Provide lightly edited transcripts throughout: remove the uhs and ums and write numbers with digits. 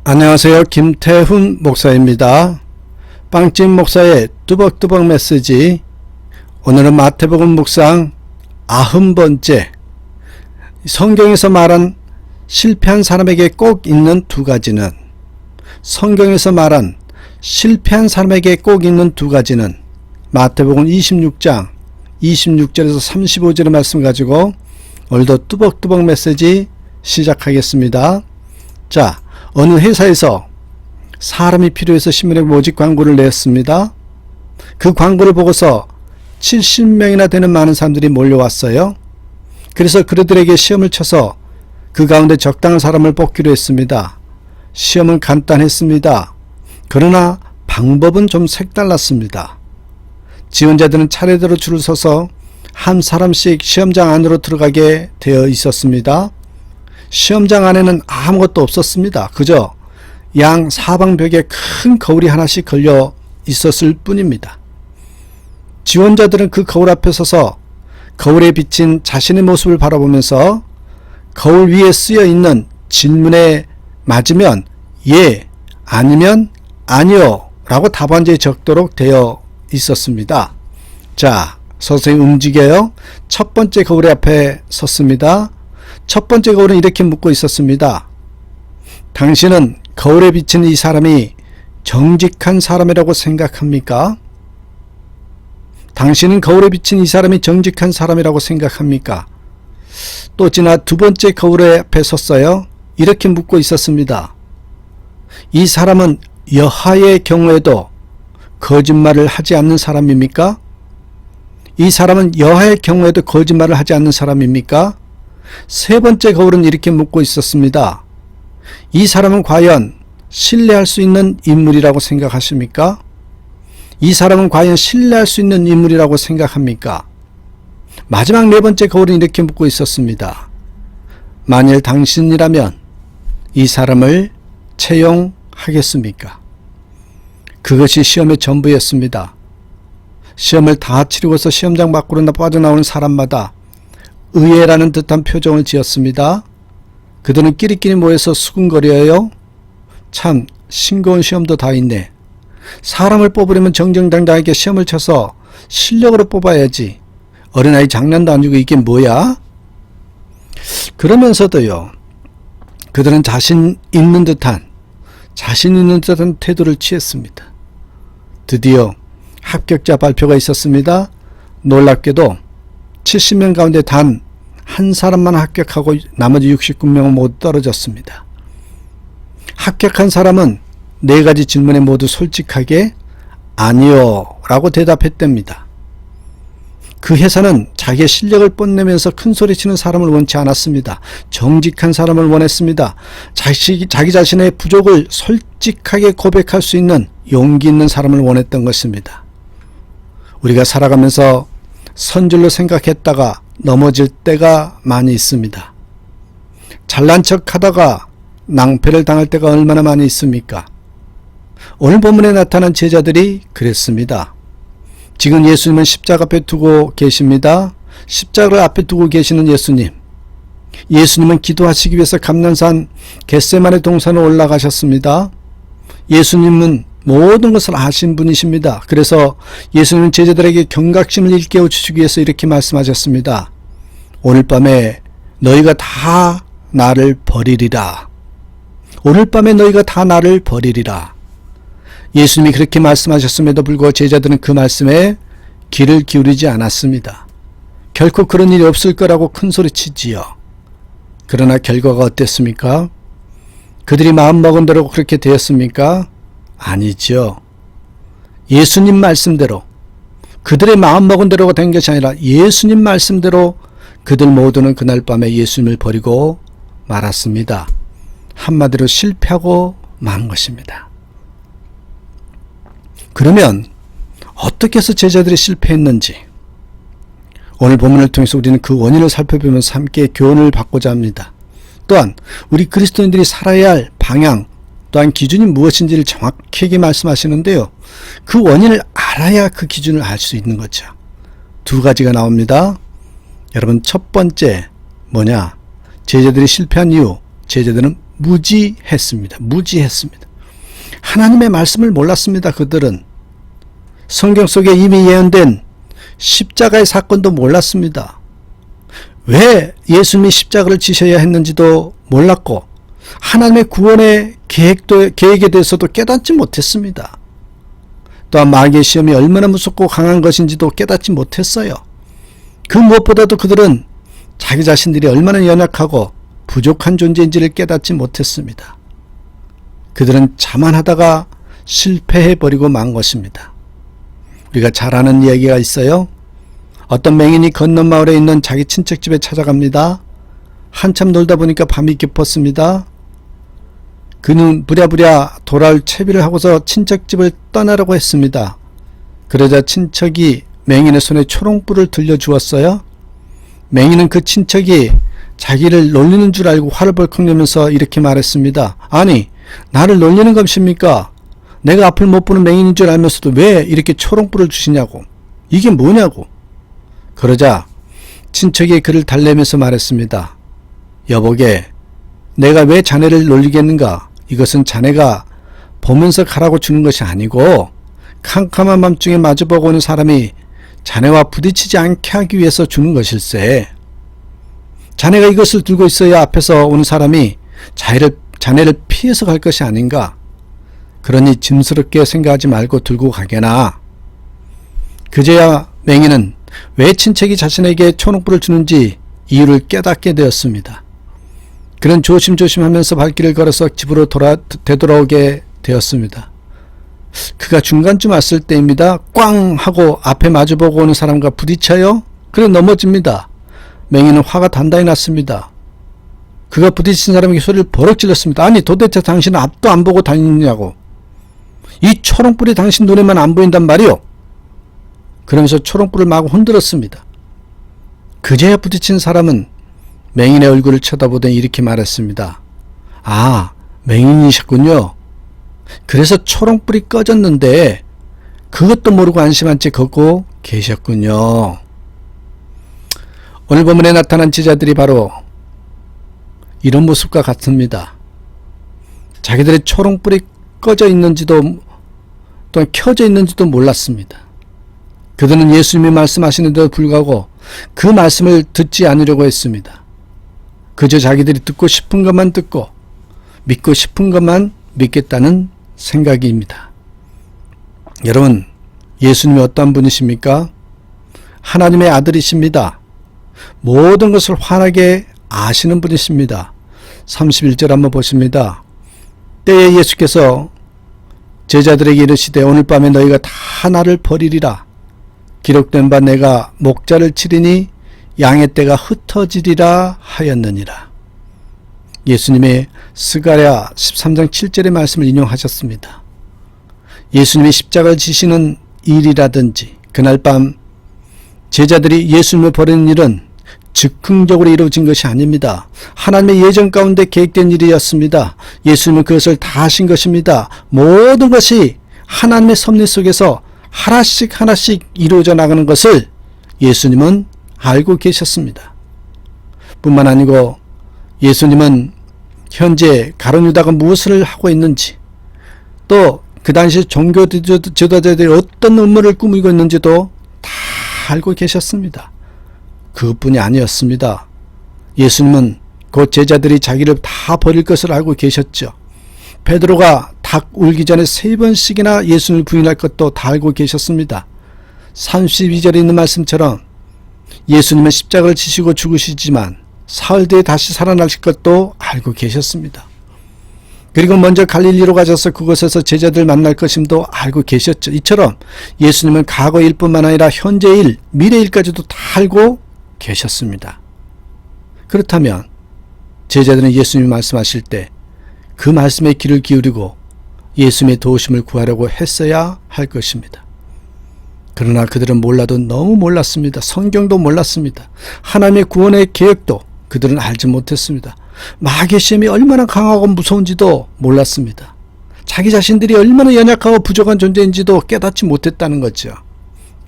안녕하세요. 김태훈 목사입니다. 빵집 목사의 뚜벅뚜벅 메시지. 오늘은 마태복음 묵상 90번째. 성경에서 말한 실패한 사람에게 꼭 있는 두 가지는, 성경에서 말한 실패한 사람에게 꼭 있는 두 가지는 마태복음 26장 26절에서 35절의 말씀 가지고 오늘도 뚜벅뚜벅 메시지 시작하겠습니다. 자, 어느 회사에서 사람이 필요해서 신문에 모집 광고를 냈습니다. 그 광고를 보고서 70명이나 되는 많은 사람들이 몰려왔어요. 그래서 그들에게 시험을 쳐서 그 가운데 적당한 사람을 뽑기로 했습니다. 시험은 간단했습니다. 그러나 방법은 좀 색달랐습니다. 지원자들은 차례대로 줄을 서서 한 사람씩 시험장 안으로 들어가게 되어 있었습니다. 시험장 안에는 아무것도 없었습니다. 그저 양 사방벽에 큰 거울이 하나씩 걸려 있었을 뿐입니다. 지원자들은 그 거울 앞에 서서 거울에 비친 자신의 모습을 바라보면서 거울 위에 쓰여 있는 질문에 맞으면 예, 아니면 아니요 라고 답안지에 적도록 되어 있었습니다. 자, 서서히 움직여요. 첫 번째 거울 앞에 섰습니다. 첫 번째 거울은 이렇게 묻고 있었습니다. 당신은 거울에 비친 이 사람이 정직한 사람이라고 생각합니까? 당신은 거울에 비친 이 사람이 정직한 사람이라고 생각합니까? 또 지나 두 번째 거울 앞에 섰어요. 이렇게 묻고 있었습니다. 이 사람은 여하의 경우에도 거짓말을 하지 않는 사람입니까? 이 사람은 여하의 경우에도 거짓말을 하지 않는 사람입니까? 세 번째 거울은 이렇게 묻고 있었습니다. 이 사람은 과연 신뢰할 수 있는 인물이라고 생각하십니까? 이 사람은 과연 신뢰할 수 있는 인물이라고 생각합니까? 마지막 네 번째 거울은 이렇게 묻고 있었습니다. 만일 당신이라면 이 사람을 채용하겠습니까? 그것이 시험의 전부였습니다. 시험을 다 치르고서 시험장 밖으로 빠져나오는 사람마다 의외라는 듯한 표정을 지었습니다. 그들은 끼리끼리 모여서 수군거려요. 참 싱거운 시험도 다 있네. 사람을 뽑으려면 정정당당하게 시험을 쳐서 실력으로 뽑아야지. 어린아이 장난도 아니고 이게 뭐야? 그러면서도요, 그들은 자신 있는 듯한 태도를 취했습니다. 드디어 합격자 발표가 있었습니다. 놀랍게도 70명 가운데 단 한 사람만 합격하고 나머지 69명은 모두 떨어졌습니다. 합격한 사람은 네 가지 질문에 모두 솔직하게 아니요 라고 대답했답니다. 그 회사는 자기의 실력을 뽐내면서 큰소리치는 사람을 원치 않았습니다. 정직한 사람을 원했습니다. 자기 자신의 부족을 솔직하게 고백할 수 있는 용기 있는 사람을 원했던 것입니다. 우리가 살아가면서 선줄로 생각했다가 넘어질 때가 많이 있습니다. 잘난 척 하다가 낭패를 당할 때가 얼마나 많이 있습니까? 오늘 본문에 나타난 제자들이 그랬습니다. 지금 예수님은 십자가 앞에 두고 계십니다. 십자가를 앞에 두고 계시는 예수님. 예수님은 기도하시기 위해서 감난산 겟세마네 동산에 올라가셨습니다. 예수님은 모든 것을 아신 분이십니다. 그래서 예수님은 제자들에게 경각심을 일깨워 주시기 위해서 이렇게 말씀하셨습니다. 오늘 밤에 너희가 다 나를 버리리라. 오늘 밤에 너희가 다 나를 버리리라. 예수님이 그렇게 말씀하셨음에도 불구하고 제자들은 그 말씀에 귀를 기울이지 않았습니다. 결코 그런 일이 없을 거라고 큰소리치지요. 그러나 결과가 어땠습니까? 그들이 마음먹은 대로 그렇게 되었습니까? 아니죠. 예수님 말씀대로, 그들의 마음먹은 대로가 된 것이 아니라 예수님 말씀대로 그들 모두는 그날 밤에 예수님을 버리고 말았습니다. 한마디로 실패하고 만 것입니다. 그러면 어떻게 해서 제자들이 실패했는지 오늘 본문을 통해서 우리는 그 원인을 살펴보면서 함께 교훈을 받고자 합니다. 또한 우리 그리스도인들이 살아야 할 방향, 또한 기준이 무엇인지를 정확하게 말씀하시는데요. 그 원인을 알아야 그 기준을 알 수 있는 거죠. 두 가지가 나옵니다. 여러분, 첫 번째 뭐냐? 제자들이 실패한 이유, 제자들은 무지했습니다. 무지했습니다. 하나님의 말씀을 몰랐습니다. 그들은 성경 속에 이미 예언된 십자가의 사건도 몰랐습니다. 왜 예수님이 십자가를 지셔야 했는지도 몰랐고 하나님의 구원의 계획에 대해서도 깨닫지 못했습니다. 또한 마귀의 시험이 얼마나 무섭고 강한 것인지도 깨닫지 못했어요. 그 무엇보다도 그들은 자기 자신들이 얼마나 연약하고 부족한 존재인지를 깨닫지 못했습니다. 그들은 자만하다가 실패해버리고 만 것입니다. 우리가 잘 아는 이야기가 있어요. 어떤 맹인이 건넌 마을에 있는 자기 친척집에 찾아갑니다. 한참 놀다 보니까 밤이 깊었습니다. 그는 부랴부랴 돌아올 채비를 하고서 친척집을 떠나려고 했습니다. 그러자 친척이 맹인의 손에 초롱불을 들려주었어요. 맹인은 그 친척이 자기를 놀리는 줄 알고 화를 벌컥 내면서 이렇게 말했습니다. 아니, 나를 놀리는 것입니까? 내가 앞을 못 보는 맹인인 줄 알면서도 왜 이렇게 초롱불을 주시냐고. 이게 뭐냐고. 그러자 친척이 그를 달래면서 말했습니다. 여보게, 내가 왜 자네를 놀리겠는가? 이것은 자네가 보면서 가라고 주는 것이 아니고 캄캄한 밤중에 마주보고 오는 사람이 자네와 부딪히지 않게 하기 위해서 주는 것일세. 자네가 이것을 들고 있어야 앞에서 오는 사람이 자네를 피해서 갈 것이 아닌가. 그러니 짐스럽게 생각하지 말고 들고 가게나. 그제야 맹인은 왜 친척이 자신에게 초록불을 주는지 이유를 깨닫게 되었습니다. 그는 조심조심하면서 발길을 걸어서 집으로 되돌아오게 되었습니다. 그가 중간쯤 왔을 때입니다. 꽝 하고 앞에 마주보고 오는 사람과 부딪혀요. 그래 넘어집니다. 맹인은 화가 단단히 났습니다. 그가 부딪힌 사람에게 소리를 버럭 질렀습니다. 아니, 도대체 당신은 앞도 안 보고 다니느냐고. 이 초롱불이 당신 눈에만 안 보인단 말이오. 그러면서 초롱불을 마구 흔들었습니다. 그제야 부딪힌 사람은 맹인의 얼굴을 쳐다보더니 이렇게 말했습니다. 아, 맹인이셨군요. 그래서 초롱불이 꺼졌는데 그것도 모르고 안심한 채 걷고 계셨군요. 오늘 본문에 나타난 제자들이 바로 이런 모습과 같습니다. 자기들의 초롱불이 꺼져 있는지도 또는 켜져 있는지도 몰랐습니다. 그들은 예수님이 말씀하시는데도 불구하고 그 말씀을 듣지 않으려고 했습니다. 그저 자기들이 듣고 싶은 것만 듣고 믿고 싶은 것만 믿겠다는 생각입니다. 여러분, 예수님이 어떠한 분이십니까? 하나님의 아들이십니다. 모든 것을 환하게 아시는 분이십니다. 31절 한번 보십니다. 때에 예수께서 제자들에게 이르시되 오늘 밤에 너희가 다 나를 버리리라. 기록된 바 내가 목자를 치리니 양의 떼가 흩어지리라 하였느니라. 예수님의 스가랴 13장 7절의 말씀을 인용하셨습니다. 예수님이 십자가를 지시는 일이라든지 그날 밤 제자들이 예수님을 버리는 일은 즉흥적으로 이루어진 것이 아닙니다. 하나님의 예정 가운데 계획된 일이었습니다. 예수님은 그것을 다 하신 것입니다. 모든 것이 하나님의 섭리 속에서 하나씩 하나씩 이루어져 나가는 것을 예수님은 알고 계셨습니다. 뿐만 아니고 예수님은 현재 가룟 유다가 무엇을 하고 있는지 또 그 당시 종교 지도자들이 어떤 음모를 꾸미고 있는지도 다 알고 계셨습니다. 그것뿐이 아니었습니다. 예수님은 그 제자들이 자기를 다 버릴 것을 알고 계셨죠. 베드로가 닭 울기 전에 3번씩이나 예수님을 부인할 것도 다 알고 계셨습니다. 32절에 있는 말씀처럼 예수님은 십자가를 지시고 죽으시지만 사흘 뒤에 다시 살아나실 것도 알고 계셨습니다. 그리고 먼저 갈릴리로 가셔서 그곳에서 제자들 만날 것임도 알고 계셨죠. 이처럼 예수님은 과거의 일뿐만 아니라 현재의 일, 미래의 일까지도 다 알고 계셨습니다. 그렇다면 제자들은 예수님이 말씀하실 때 그 말씀에 귀를 기울이고 예수님의 도우심을 구하려고 했어야 할 것입니다. 그러나 그들은 몰라도 너무 몰랐습니다. 성경도 몰랐습니다. 하나님의 구원의 계획도 그들은 알지 못했습니다. 마귀의 시험이 얼마나 강하고 무서운지도 몰랐습니다. 자기 자신들이 얼마나 연약하고 부족한 존재인지도 깨닫지 못했다는 거죠.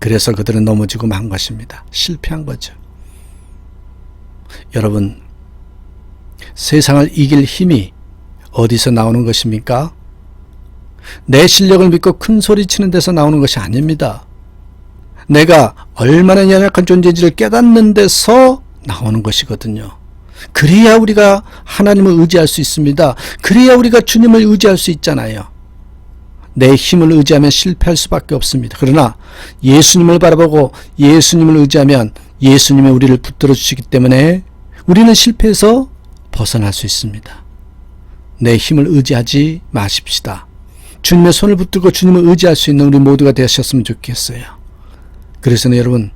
그래서 그들은 넘어지고 만 것입니다. 실패한 거죠. 여러분, 세상을 이길 힘이 어디서 나오는 것입니까? 내 실력을 믿고 큰 소리 치는 데서 나오는 것이 아닙니다. 내가 얼마나 연약한 존재인지를 깨닫는 데서 나오는 것이거든요. 그래야 우리가 하나님을 의지할 수 있습니다. 그래야 우리가 주님을 의지할 수 있잖아요. 내 힘을 의지하면 실패할 수밖에 없습니다. 그러나 예수님을 바라보고 예수님을 의지하면 예수님이 우리를 붙들어 주시기 때문에 우리는 실패해서 벗어날 수 있습니다. 내 힘을 의지하지 마십시다. 주님의 손을 붙들고 주님을 의지할 수 있는 우리 모두가 되셨으면 좋겠어요. 그래서 여러분,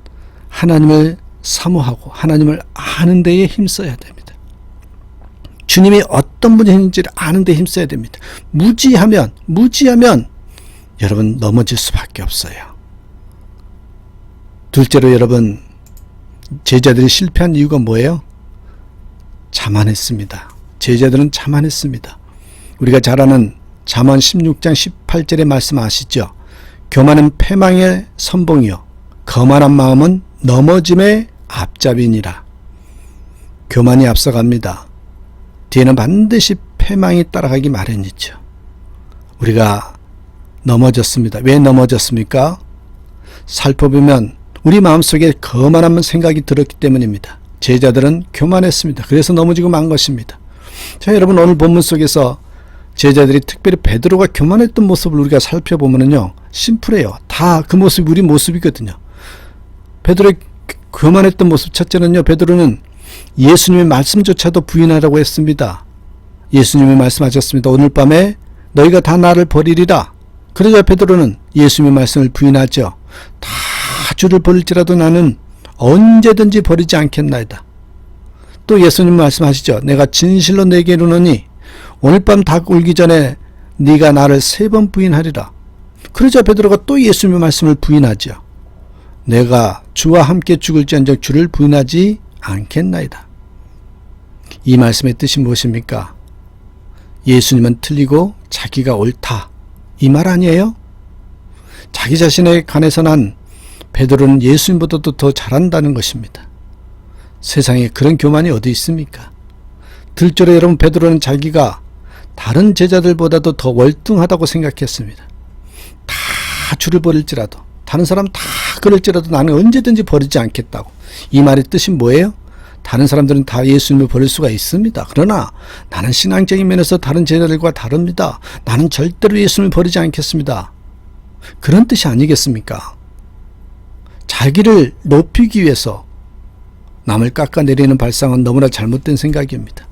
하나님을 사모하고 하나님을 아는 데에 힘써야 됩니다. 주님이 어떤 분인지를 아는 데에 힘써야 됩니다. 무지하면 여러분 넘어질 수밖에 없어요. 둘째로 여러분, 제자들이 실패한 이유가 뭐예요? 자만했습니다. 제자들은 자만했습니다. 우리가 잘 아는 잠언 16장 18절의 말씀 아시죠? 교만은 패망의 선봉이요 거만한 마음은 넘어짐의 앞잡이니라. 교만이 앞서갑니다. 뒤에는 반드시 패망이 따라가기 마련이죠. 우리가 넘어졌습니다. 왜 넘어졌습니까? 살펴보면 우리 마음속에 거만한 생각이 들었기 때문입니다. 제자들은 교만했습니다. 그래서 넘어지고 만 것입니다. 자, 여러분, 오늘 본문 속에서 제자들이 특별히 베드로가 교만했던 모습을 우리가 살펴보면요, 심플해요. 다 그 모습이 우리 모습이거든요. 베드로의 교만했던 모습, 첫째는요, 베드로는 예수님의 말씀조차도 부인하라고 했습니다. 예수님이 말씀하셨습니다. 오늘 밤에 너희가 다 나를 버리리라. 그러자 베드로는 예수님의 말씀을 부인하죠. 다 주를 버릴지라도 나는 언제든지 버리지 않겠나이다. 또 예수님 말씀하시죠. 내가 진실로 내게 이르노니 오늘 밤 닭 울기 전에 네가 나를 3번 부인하리라. 그러자 베드로가 또 예수님의 말씀을 부인하죠. 내가 주와 함께 죽을지언정 주를 부인하지 않겠나이다. 이 말씀의 뜻이 무엇입니까? 예수님은 틀리고 자기가 옳다, 이 말 아니에요? 자기 자신에 관해서는 베드로는 예수님보다도 더 잘한다는 것입니다. 세상에 그런 교만이 어디 있습니까? 둘째로 여러분, 베드로는 자기가 다른 제자들보다도 더 월등하다고 생각했습니다. 다 주를 버릴지라도, 다른 사람 다 그럴지라도 나는 언제든지 버리지 않겠다고. 이 말의 뜻이 뭐예요? 다른 사람들은 다 예수님을 버릴 수가 있습니다. 그러나 나는 신앙적인 면에서 다른 제자들과 다릅니다. 나는 절대로 예수님을 버리지 않겠습니다. 그런 뜻이 아니겠습니까? 자기를 높이기 위해서 남을 깎아내리는 발상은 너무나 잘못된 생각입니다.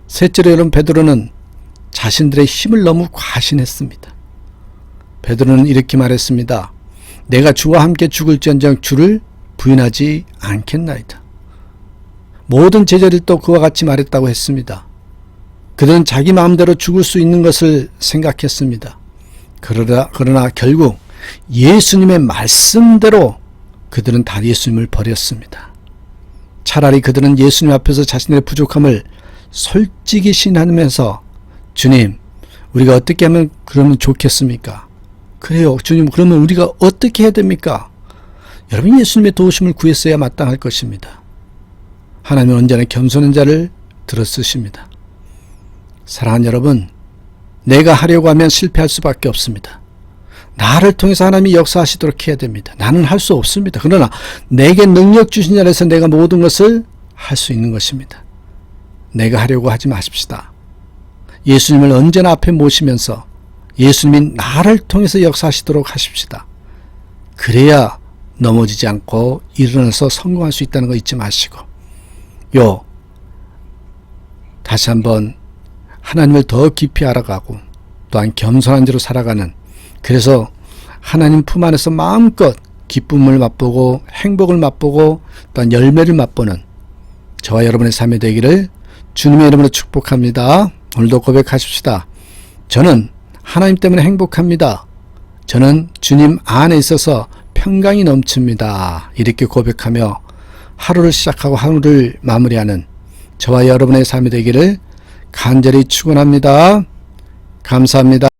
셋째로 여러분, 베드로는 자신들의 힘을 너무 과신했습니다. 베드로는 이렇게 말했습니다. 내가 주와 함께 죽을지언정 주를 부인하지 않겠나이다. 모든 제자들도 그와 같이 말했다고 했습니다. 그들은 자기 마음대로 죽을 수 있는 것을 생각했습니다. 그러나 결국 예수님의 말씀대로 그들은 다 예수님을 버렸습니다. 차라리 그들은 예수님 앞에서 자신의 부족함을 솔직히 신하면서 주님, 우리가 어떻게 하면 그러면 좋겠습니까? 그래요, 주님, 그러면 우리가 어떻게 해야 됩니까? 여러분, 예수님의 도우심을 구했어야 마땅할 것입니다. 하나님은 언제나 겸손한 자를 들어쓰십니다. 사랑하는 여러분, 내가 하려고 하면 실패할 수밖에 없습니다. 나를 통해서 하나님이 역사하시도록 해야 됩니다. 나는 할 수 없습니다. 그러나 내게 능력 주신 자에서 내가 모든 것을 할 수 있는 것입니다. 내가 하려고 하지 마십시다. 예수님을 언제나 앞에 모시면서 예수님이 나를 통해서 역사하시도록 하십시다. 그래야 넘어지지 않고 일어나서 성공할 수 있다는 거 잊지 마시고, 다시 한번 하나님을 더 깊이 알아가고 또한 겸손한 자로 살아가는, 그래서 하나님 품 안에서 마음껏 기쁨을 맛보고 행복을 맛보고 또한 열매를 맛보는 저와 여러분의 삶이 되기를 주님의 이름으로 축복합니다. 오늘도 고백하십시다. 저는 하나님 때문에 행복합니다. 저는 주님 안에 있어서 평강이 넘칩니다. 이렇게 고백하며 하루를 시작하고 하루를 마무리하는 저와 여러분의 삶이 되기를 간절히 축원합니다. 감사합니다.